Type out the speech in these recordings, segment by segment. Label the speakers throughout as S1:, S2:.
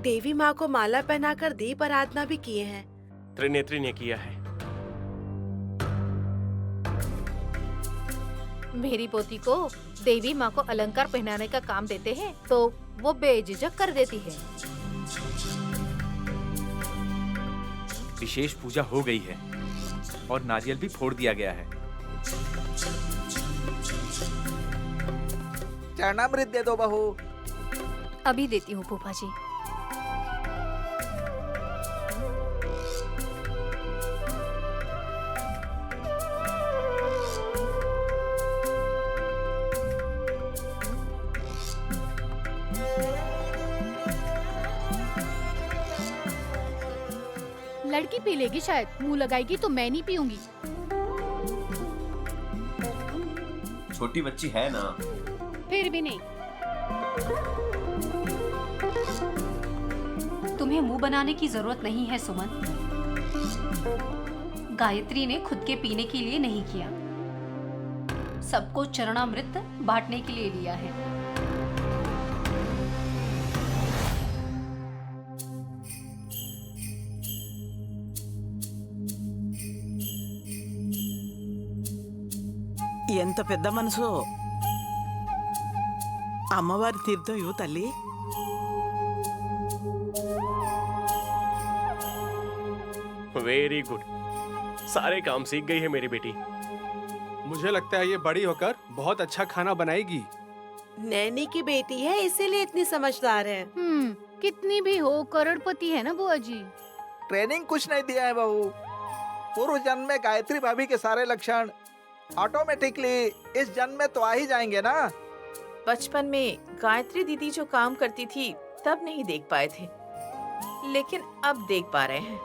S1: देवी माँ को माला पहनाकर दीप आराधना भी किए हैं।
S2: त्रिनेत्री ने किया है।
S3: मेरी पोती को देवी माँ को अलंकार पहनाने का काम देते हैं तो वो बेझिझक कर देती है।
S4: विशेष पूजा हो गई है और नारियल भी फोड़ दिया गया है।
S5: चरणामृत दे दो बहू।
S3: अभी देती हूँ फूफा जी। लड़की पी लेगी शायद, मुंह लगाएगी तो मैं नहीं पीऊंगी।
S6: छोटी बच्ची है ना।
S3: फिर भी नहीं।
S7: तुम्हें मुंह बनाने की जरूरत नहीं है सुमन। गायत्री ने खुद के पीने के लिए नहीं किया, सबको चरणामृत बांटने के लिए लिया है।
S8: ఎంత పెద్ద మనసు. అమ్మవారి తీర్థం ఇవ్వు తల్లి.
S2: वेरी गुड, सारे काम सीख गई है मेरी बेटी।
S9: मुझे लगता है ये बड़ी होकर बहुत अच्छा खाना बनाएगी।
S1: नैनी की बेटी है इसीलिए इतनी समझदार है।
S3: कितनी भी हो करोड़पति है ना बुआ जी।
S5: ट्रेनिंग कुछ नहीं दिया है बहू। पूर्व जन्म में गायत्री भाभी के सारे लक्षण ऑटोमेटिकली इस जन्म में तो आ ही जाएंगे ना।
S10: बचपन में गायत्री दीदी जो काम करती थी तब नहीं देख पाए थे, लेकिन अब देख पा रहे हैं।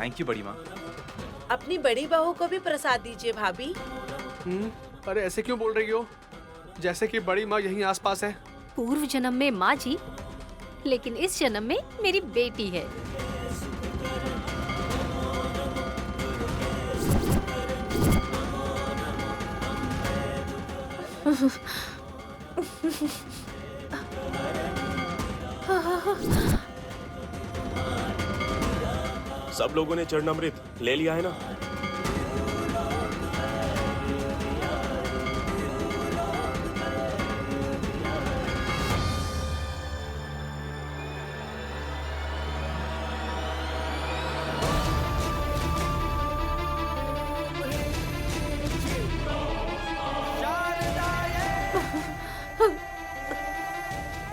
S4: थैंक यू बड़ी माँ।
S1: अपनी बड़ी बहू को भी प्रसाद दीजिए भाभी।
S9: अरे ऐसे क्यों बोल रही हो, जैसे कि बड़ी माँ यहीं आसपास है।
S7: पूर्व जन्म में माँ जी, लेकिन इस जन्म में मेरी बेटी है।
S2: सब लोगों ने चरणामृत ले लिया है ना?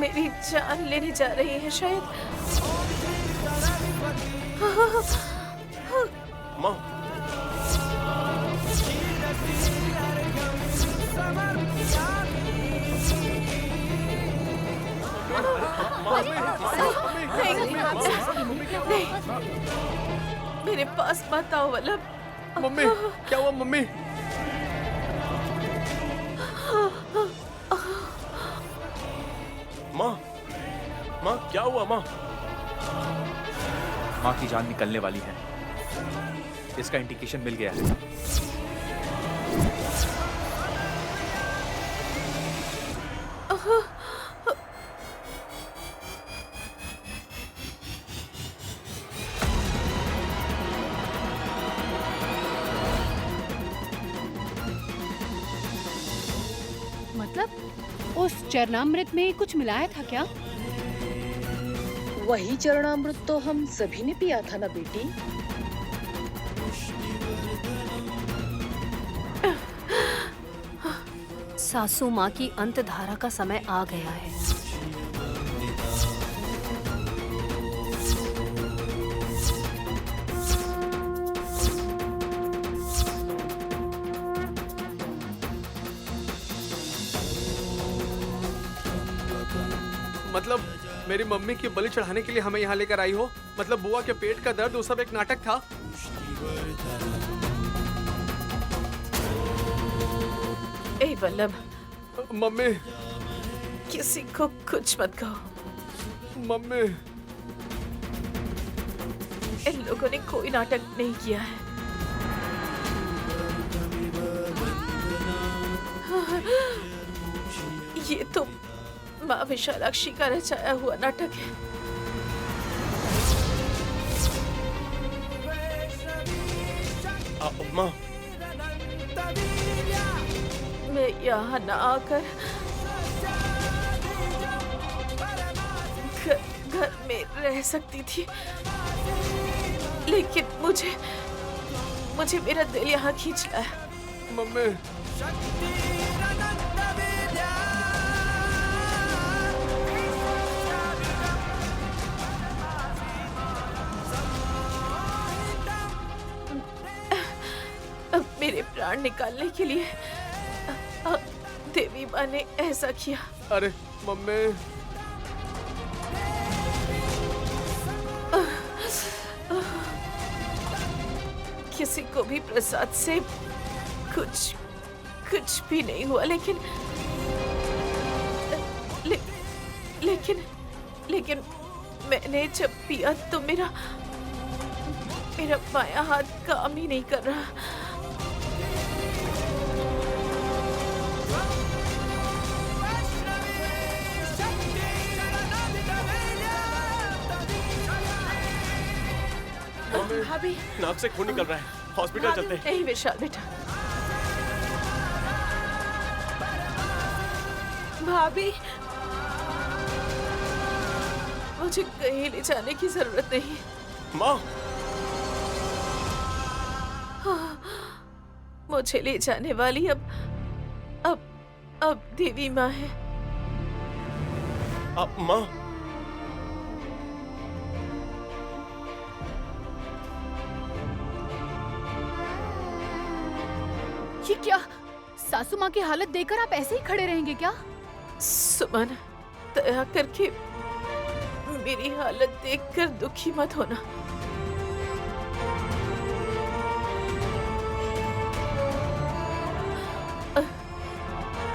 S10: मेरी जान लेने जा रही है शायद।
S2: माँ,
S10: नहीं, मेरे पास मत आओ वल्लभ।
S9: मम्मी क्या हुआ मम्मी?
S2: माँ, माँ क्या हुआ माँ?
S4: माँ की जान निकलने वाली है, इसका इंडिकेशन मिल गया है।
S11: मतलब उस चरणामृत में कुछ मिलाया था क्या?
S12: वही चरणामृत तो हम सभी ने पिया था ना बेटी।
S7: सासू माँ की अंतधारा का समय आ गया है।
S9: मतलब मेरी मम्मी की बलि चढ़ाने के लिए हमें यहाँ लेकर आई हो? मतलब बुआ के पेट का दर्द वो सब एक नाटक था?
S10: ए वल्लभ,
S9: मम्मी,
S10: किसी को कुछ मत कहो।
S9: मम्मी,
S10: इन लोगों ने कोई नाटक नहीं किया है। ये तो माँ विशालाक्षी का रचाया हुआ नाटक है।
S2: माँ,
S10: मैं यहाँ न आकर घर में रह सकती थी, लेकिन मुझे मेरा दिल यहाँ खींच लाया।
S9: मम्मी,
S10: अब मेरे प्राण निकालने के लिए देवी माँ ने ऐसा किया।
S9: अरे मम्मी,
S10: किसी को भी प्रसाद से कुछ भी नहीं हुआ, लेकिन मैंने जब पिया तो मेरा बायां हाथ काम ही नहीं कर रहा। भाभी,
S2: नाक से खून निकल रहा है, हॉस्पिटल चलते हैं।
S10: नहीं विशाल बेटा। भाभी, मुझे कहीं ले जाने की जरूरत नहीं।
S2: माँ,
S10: मुझे ले जाने वाली अब देवी माँ है।
S2: माँ,
S11: ये क्या? सासू माँ की हालत देखकर आप ऐसे ही खड़े रहेंगे क्या?
S10: सुमन, दया करके मेरी हालत देखकर दुखी मत होना।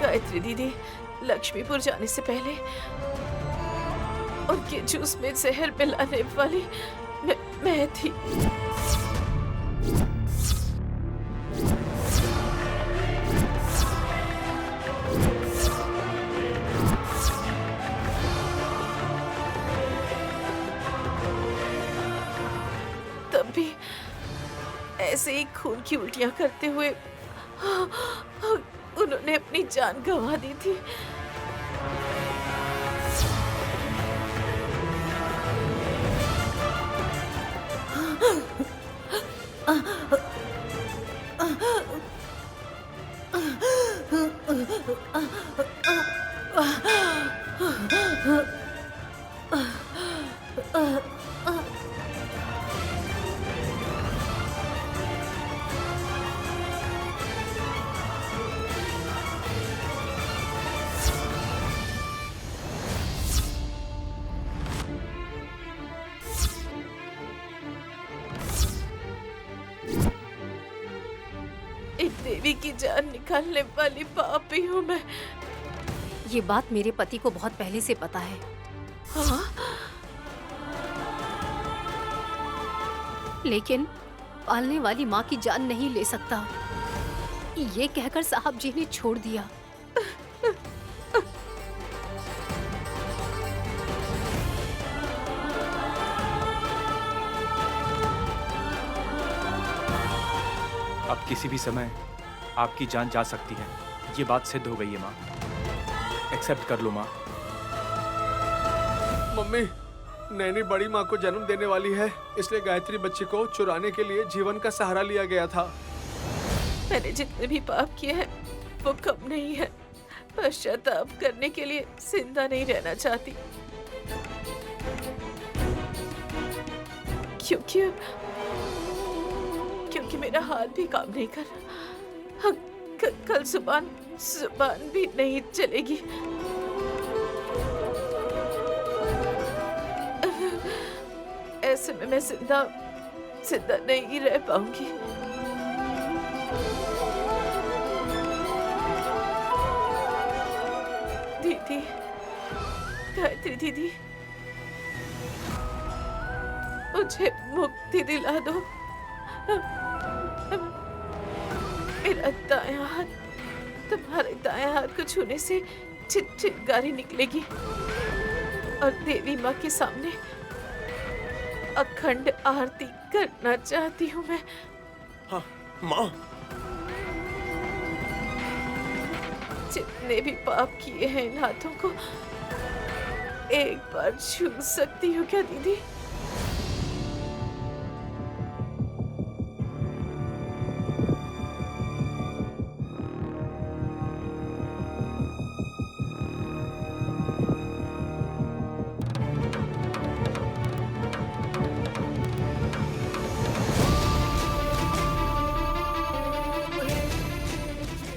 S10: गायत्री दीदी लक्ष्मीपुर जाने से पहले उनके जूस में जहर मिलाने वाली मैं थी। तब भी ऐसे ही खून की उल्टियां करते हुए उन्होंने अपनी जान गंवा दी थी। देवी की जान निकालने वाली पापी हूँ मैं।
S7: ये बात मेरे पति को बहुत पहले से पता है।
S10: हाँ?
S7: लेकिन पालने वाली माँ की जान नहीं ले सकता, ये कहकर साहब जी ने छोड़ दिया।
S4: अब किसी भी समय आपकी जान जा सकती है, ये बात सिद्ध हो गई है माँ। एक्सेप्ट कर लो माँ।
S9: मम्मी, नैनी बड़ी माँ को जन्म देने वाली है, इसलिए गायत्री बच्ची को चुराने के लिए जीवन का सहारा लिया गया था।
S10: मैंने जितने भी पाप किए हैं वो कम नहीं है। पश्चाताप करने के लिए जिंदा नहीं रहना चाहती, क्योंकि मेरा हाथ भी काम नहीं कर रहा। कल जुबान भी नहीं चलेगी। ऐसे में मैं जिंदा नहीं रह पाऊंगी। दीदी, गायत्री दीदी, मुझे मुक्ति दिला दो। मेरा दायां हाथ तुम्हारे दायां हाथ को छूने से चिंगारी निकलेगी और देवी माँ के सामने अखंड आरती करना चाहती हूँ मैं।
S2: हाँ माँ,
S10: जितने भी पाप किए हैं इन हाथों को एक बार छू सकती हूँ क्या दीदी?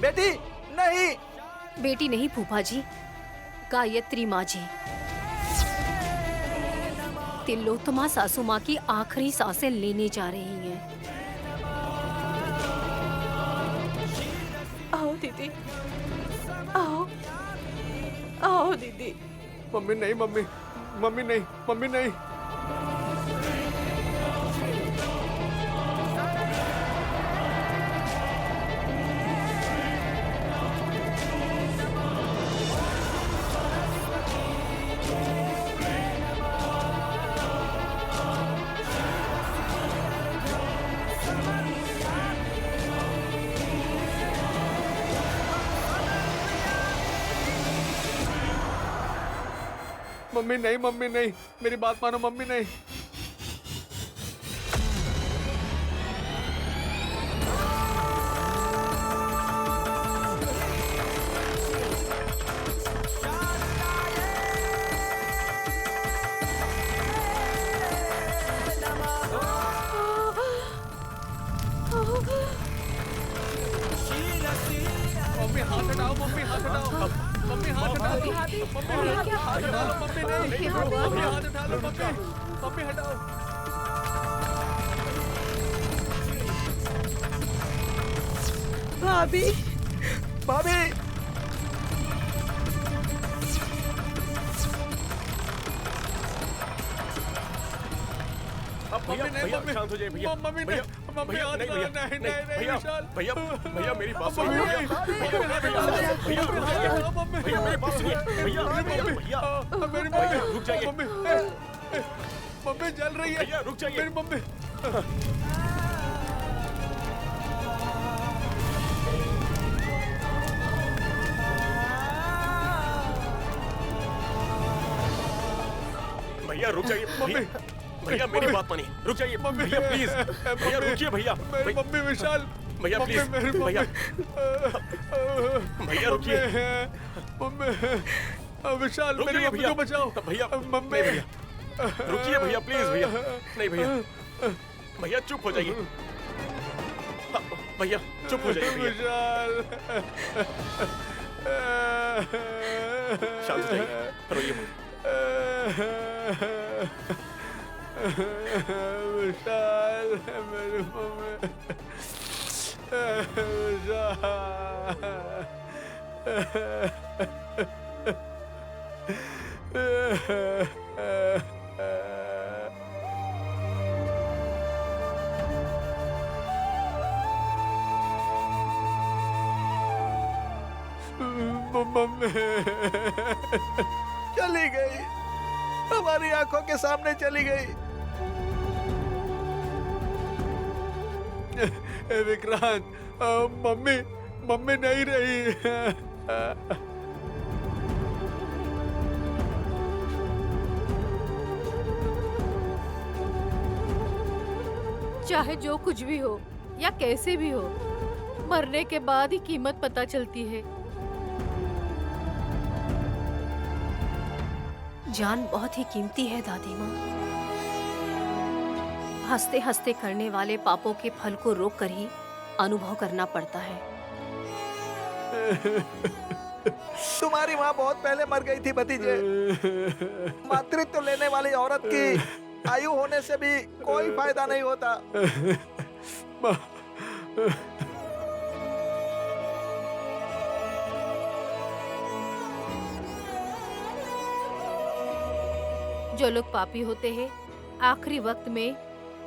S5: बेटी नहीं।
S7: बेटी नहीं फूफा जी, गायत्री माँ जी। तिलोत्तमा सासू माँ की आखिरी सांसें लेने जा रही हैं।
S10: आओ दीदी, आओ दीदी।
S9: मम्मी नहीं, मम्मी नहीं। मम्मी नहीं, मेरी बात मानो, मम्मी नहीं। मम्मी हाथ हटाओ, मम्मी हाथ हटाओ, मम्मी हाथ हटाओ, मम्मी नहीं, मम्मी हाथ उठा लो, मम्मी हटाओ।
S5: भाभी, भाभी,
S2: भैया शांत हो जाइए भैया।
S9: मम्मी
S2: भैया नहीं भैया, भैया मेरी बात सुनिए। भैया मेरी बात सुनिए। भैया रुक जाइए।
S9: मम्मी जल रही है।
S2: भैया रुक जाइए।
S9: मेरी मम्मी।
S2: भैया रुक जाइए। भैया मेरी बात मानिए, रुक जाइए भैया प्लीज। भैया रुकिए भैया।
S9: मेरी मम्मी विशाल।
S2: भैया प्लीज भैया। भैया रुकिए।
S9: मम्मी विशाल, मेरी मम्मी को बचाओ।
S2: भैया
S9: मम्मी
S2: भैया रुकिए भैया प्लीज। भैया नहीं भैया, भैया चुप हो जाइए। भैया चुप हो जाइए भैया। शांत हो जाइए, रोइए मत।
S9: विशाल, मेरी मम्मी।
S5: मम्मी चली गई, हमारी आंखों के सामने चली गई।
S9: विक्रांत, मम्मी नहीं रही।
S3: चाहे जो कुछ भी हो या कैसे भी हो, मरने के बाद ही कीमत पता चलती है।
S7: जान बहुत ही कीमती है दादी माँ। हंसते हंसते करने वाले पापों के फल को रोक कर ही अनुभव करना पड़ता है।
S5: तुम्हारी माँ बहुत पहले मर गई थी भतीजे। मातृत्व लेने वाली औरत की आयु होने से भी कोई फायदा नहीं होता।
S3: जो लोग पापी होते हैं, आखिरी वक्त में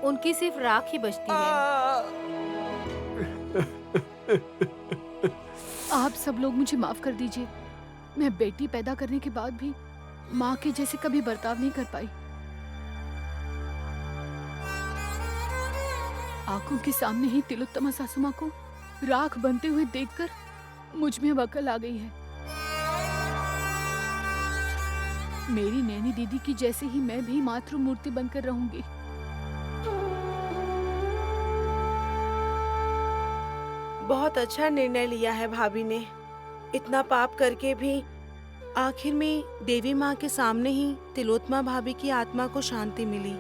S3: उनकी सिर्फ राख ही बचती है।
S11: आप सब लोग मुझे माफ कर दीजिए। मैं बेटी पैदा करने के बाद भी माँ के जैसे कभी बर्ताव नहीं कर पाई। आंखों के सामने ही तिलोत्तमा सासू माँ को राख बनते हुए देखकर मुझ में अब अकल आ गई है। मेरी नैनी दीदी की जैसे ही मैं भी मातृ मूर्ति बनकर रहूंगी।
S1: बहुत अच्छा निर्णय लिया है भाभी ने। इतना पाप करके भी आखिर में देवी माँ के सामने ही तिलोत्तमा भाभी की आत्मा को शांति मिली।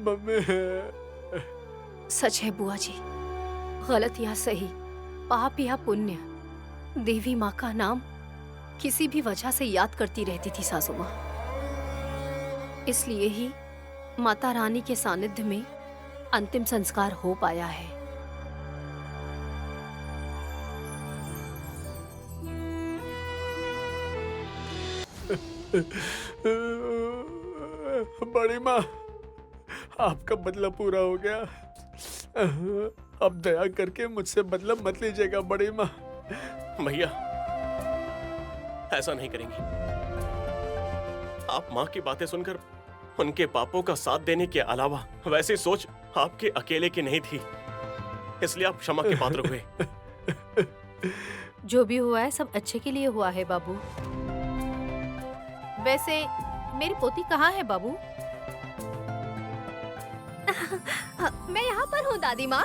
S9: मम्मी।
S7: सच है बुआ जी, गलत या सही, पाप या पुण्य, देवी माँ का नाम किसी भी वजह से याद करती रहती थी सासू माँ। इसलिए ही माता रानी के सानिध्य में अंतिम संस्कार हो पाया है।
S9: बड़ी माँ, आपका बदला पूरा हो गया। अब दया करके मुझसे बदला मत लीजिएगा बड़ी माँ।
S2: भैया, ऐसा नहीं करेंगे। आप माँ की बातें सुनकर उनके पापों का साथ देने के अलावा वैसी सोच आपके अकेले की नहीं थी, इसलिए आप क्षमा के पात्र हुए।
S3: जो भी हुआ है सब अच्छे के लिए हुआ है बाबू। वैसे मेरी पोती कहाँ है बाबू?
S7: मैं यहाँ पर हूँ दादी माँ।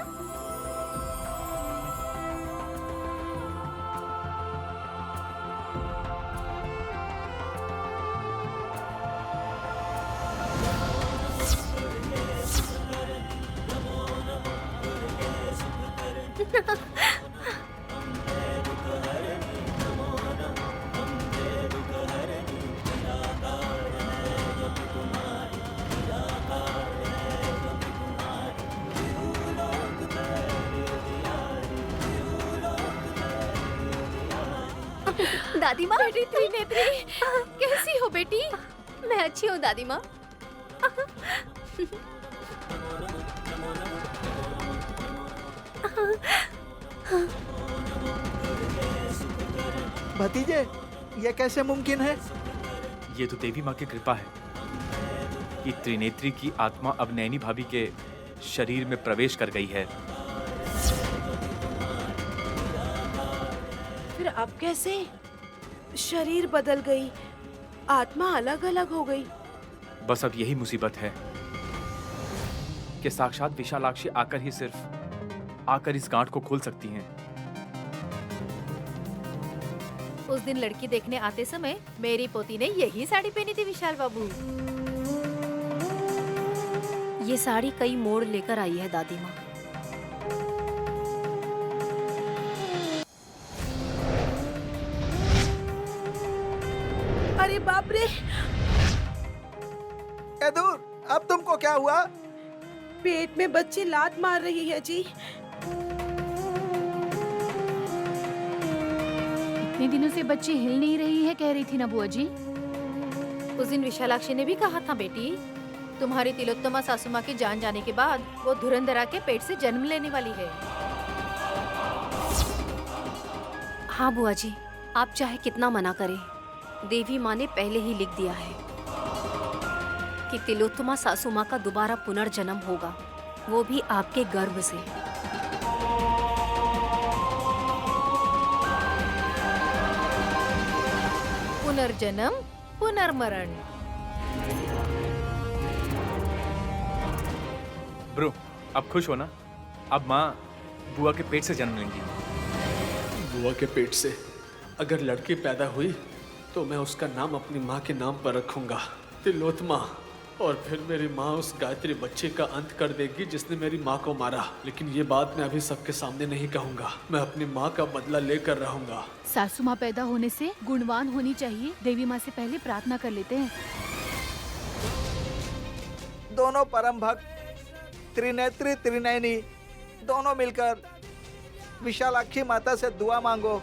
S7: दादी माँ।
S3: बेटी त्रिनेत्री, कैसी हो बेटी?
S7: मैं अच्छी हूँ दादी माँ।
S5: भतीजे, ये कैसे मुमकिन है?
S4: ये तो देवी माँ की कृपा है कि त्रिनेत्री की आत्मा अब नैनी भाभी के शरीर में प्रवेश कर गई है।
S1: फिर अब कैसे? शरीर बदल गई, आत्मा अलग अलग हो गई।
S4: बस अब यही मुसीबत है कि साक्षात विशालाक्षी आकर ही सिर्फ आकर इस गांठ को खोल सकती हैं।
S3: उस दिन लड़की देखने आते समय मेरी पोती ने यही साड़ी पहनी थी विशाल बाबू।
S7: ये साड़ी कई मोड़ लेकर आई है दादी माँ।
S1: अरे बाप रे!
S5: ए दूर, अब तुमको क्या हुआ?
S1: पेट में बच्ची लात मार रही है जी।
S11: इतने दिनों से बच्ची हिल नहीं रही है, कह रही थी ना बुआ जी।
S3: उस दिन विशालाक्षी ने भी कहा था बेटी, तुम्हारी तिलोत्तमा सासू माँ की जान जाने के बाद वो धुरंधरा के पेट से जन्म लेने वाली है।
S7: हाँ बुआ जी, आप चाहे कितना मना करें, देवी माँ ने पहले ही लिख दिया है कि तिलोत्तमा सासू माँ का दोबारा पुनर्जन्म होगा, वो भी आपके गर्भ से।
S3: पुनर्जन्म, पुनर्मरण।
S4: ब्रो, अब खुश हो ना? अब माँ बुआ के पेट से जन्म लेंगी।
S9: बुआ के पेट से अगर लड़की पैदा हुई तो मैं उसका नाम अपनी माँ के नाम पर रखूंगा, तिलोत्मा। और फिर मेरी माँ उस गायत्री बच्चे का अंत कर देगी जिसने मेरी माँ को मारा। लेकिन ये बात मैं अभी सबके सामने नहीं कहूंगा। मैं अपनी माँ का बदला लेकर रहूंगा।
S11: सासू माँ पैदा होने से गुणवान होनी चाहिए। देवी माँ से पहले प्रार्थना कर लेते हैं।
S5: दोनों परम भक्त त्रिनेत्री त्रिनयनी दोनों मिलकर विशालाक्षी माता से दुआ मांगो